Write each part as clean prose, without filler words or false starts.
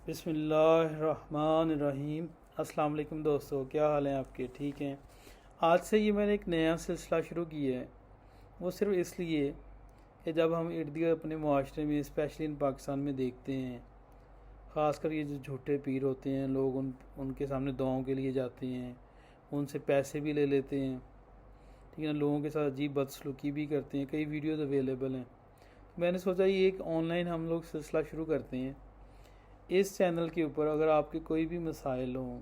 بسم اللہ الرحمن الرحیم۔ السلام علیکم دوستو، کیا حال ہیں آپ کے؟ ٹھیک ہیں؟ آج سے یہ میں نے ایک نیا سلسلہ شروع کیا ہے، وہ صرف اس لیے کہ جب ہم ارد گرد اپنے معاشرے میں اسپیشلی ان پاکستان میں دیکھتے ہیں، خاص کر یہ جو جھوٹے پیر ہوتے ہیں، لوگ ان کے سامنے دعاؤں کے لیے جاتے ہیں، ان سے پیسے بھی لے لیتے ہیں، ٹھیک ہے نا، لوگوں کے ساتھ عجیب بدسلوکی بھی کرتے ہیں، کئی ویڈیوز اویلیبل ہیں۔ میں نے سوچا یہ ایک آن لائن ہم لوگ سلسلہ شروع کرتے ہیں۔ اس چینل کے اوپر اگر آپ کے کوئی بھی مسائل ہوں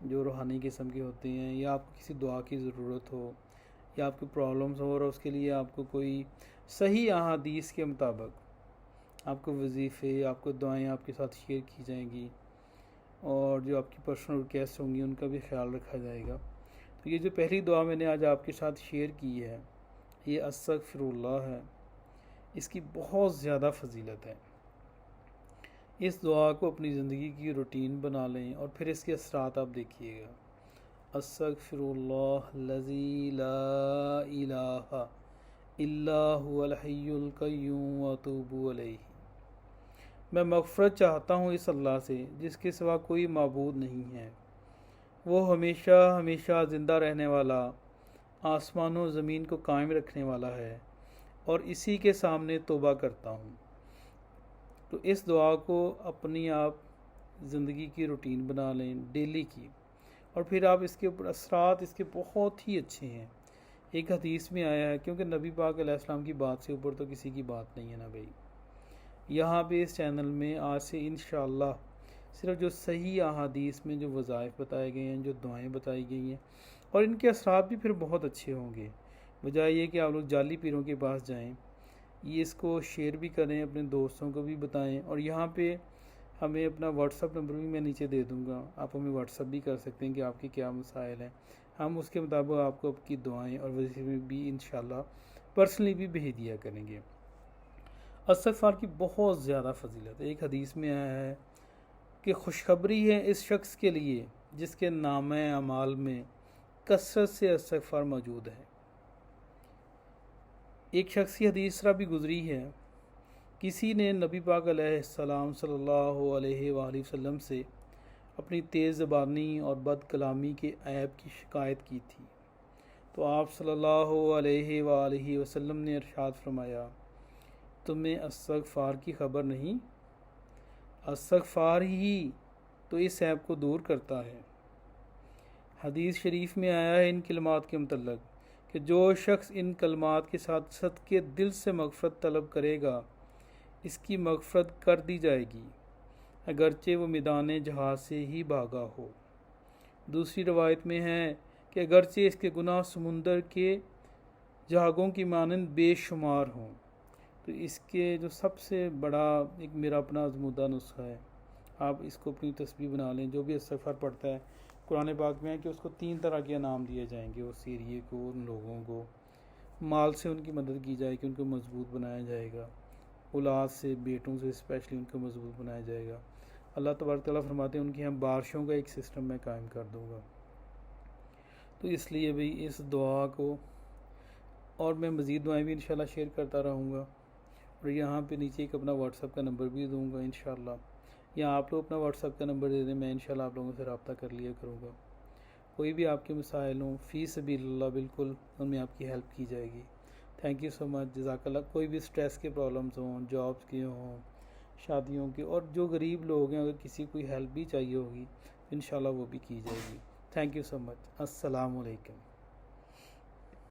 جو روحانی قسم کے ہوتے ہیں، یا آپ کو کسی دعا کی ضرورت ہو، یا آپ کی پرابلمز ہو اور اس کے لیے آپ کو کوئی صحیح احادیث کے مطابق آپ کو وظیفے، آپ کو دعائیں آپ کے ساتھ شیئر کی جائیں گی، اور جو آپ کی پرسنل ریکویسٹ ہوں گی ان کا بھی خیال رکھا جائے گا۔ تو یہ جو پہلی دعا میں نے آج آپ کے ساتھ شیئر کی ہے، یہ استغفر اللہ ہے۔ اس کی بہت زیادہ فضیلت ہے۔ اس دعا کو اپنی زندگی کی روٹین بنا لیں اور پھر اس کے اثرات آپ دیکھیے گا۔ استغفر اللہ الذی لا الہ الا هو الحی القیوم واتوب الیہ۔ میں مغفرت چاہتا ہوں اس اللہ سے جس کے سوا کوئی معبود نہیں ہے، وہ ہمیشہ ہمیشہ زندہ رہنے والا، آسمان و زمین کو قائم رکھنے والا ہے، اور اسی کے سامنے توبہ کرتا ہوں۔ تو اس دعا کو اپنی آپ زندگی کی روٹین بنا لیں، ڈیلی کی، اور پھر آپ اس کے اوپر اثرات اس کے بہت ہی اچھے ہیں۔ ایک حدیث میں آیا ہے، کیونکہ نبی پاک علیہ السلام کی بات سے اوپر تو کسی کی بات نہیں ہے نا بھائی۔ یہاں پہ اس چینل میں آج سے انشاءاللہ صرف جو صحیح احادیث میں جو وظائف بتائے گئے ہیں، جو دعائیں بتائی گئی ہیں، اور ان کے اثرات بھی پھر بہت اچھے ہوں گے، بجائے یہ کہ آپ لوگ جعلی پیروں کے پاس جائیں۔ یہ اس کو شیئر بھی کریں، اپنے دوستوں کو بھی بتائیں، اور یہاں پہ ہمیں اپنا واٹس اپ نمبر بھی میں نیچے دے دوں گا، آپ ہمیں واٹس اپ بھی کر سکتے ہیں کہ آپ کے کیا مسائل ہیں، ہم اس کے مطابق آپ کو آپ کی دعائیں اور وظیفے بھی انشاءاللہ پرسنلی بھی بھیج دیا کریں گے۔ استغفار کی بہت زیادہ فضیلت ہے۔ ایک حدیث میں آیا ہے کہ خوشخبری ہے اس شخص کے لیے جس کے نامہ اعمال میں کثرت سے استغفار موجود ہے۔ ایک شخص کی حدیث طرح بھی گزری ہے، کسی نے نبی پاک علیہ السلام صلی اللہ علیہ وآلہ وسلم سے اپنی تیز زبانی اور بد کلامی کے عیب کی شکایت کی تھی، تو آپ صلی اللہ علیہ وآلہ وسلم نے ارشاد فرمایا، تمہیں استغفار کی خبر نہیں؟ استغفار ہی تو اس عیب کو دور کرتا ہے۔ حدیث شریف میں آیا ہے ان کلمات کے متعلق کہ جو شخص ان کلمات کے ساتھ صدقے دل سے مغفرت طلب کرے گا، اس کی مغفرت کر دی جائے گی، اگرچہ وہ میدان جہاد سے ہی بھاگا ہو۔ دوسری روایت میں ہے کہ اگرچہ اس کے گناہ سمندر کے جھاگوں کی مانند بے شمار ہوں۔ تو اس کے جو سب سے بڑا ایک میرا اپنا آزمودہ نسخہ ہے، آپ اس کو اپنی تسبیح بنا لیں۔ جو بھی استغفار پڑھتا ہے، قرآن پاک میں ہے کہ اس کو 3 طرح کے انعام دیے جائیں گے، اس ایریے کو، ان لوگوں کو، مال سے ان کی مدد کی جائے گی، ان کو مضبوط بنایا جائے گا، اولاد سے، بیٹوں سے اسپیشلی ان کو مضبوط بنایا جائے گا۔ اللہ تبارک تعالیٰ فرماتے ہیں ان کی ہم بارشوں کا ایک سسٹم میں قائم کر دوں گا۔ تو اس لیے بھی اس دعا کو، اور میں مزید دعائیں بھی انشاءاللہ شیئر کرتا رہوں گا، اور یہاں پہ نیچے ایک اپنا واٹس اپ کا نمبر بھی دوں گا انشاءاللہ، یا آپ لوگ اپنا واٹس اپ کا نمبر دے دیں، میں انشاءاللہ آپ لوگوں سے رابطہ کر لیا کروں گا۔ کوئی بھی آپ کے مسائل ہوں، فی سبیل اللہ بالکل ان میں آپ کی ہیلپ کی جائے گی۔ تھینک یو سو مچ، جزاک اللہ۔ کوئی بھی سٹریس کے پرابلمز ہوں، جابس کے ہوں، شادیوں کے، اور جو غریب لوگ ہیں اگر کسی کوئی ہیلپ بھی چاہیے ہوگی انشاءاللہ وہ بھی کی جائے گی۔ تھینک یو سو مچ۔ السلام علیکم۔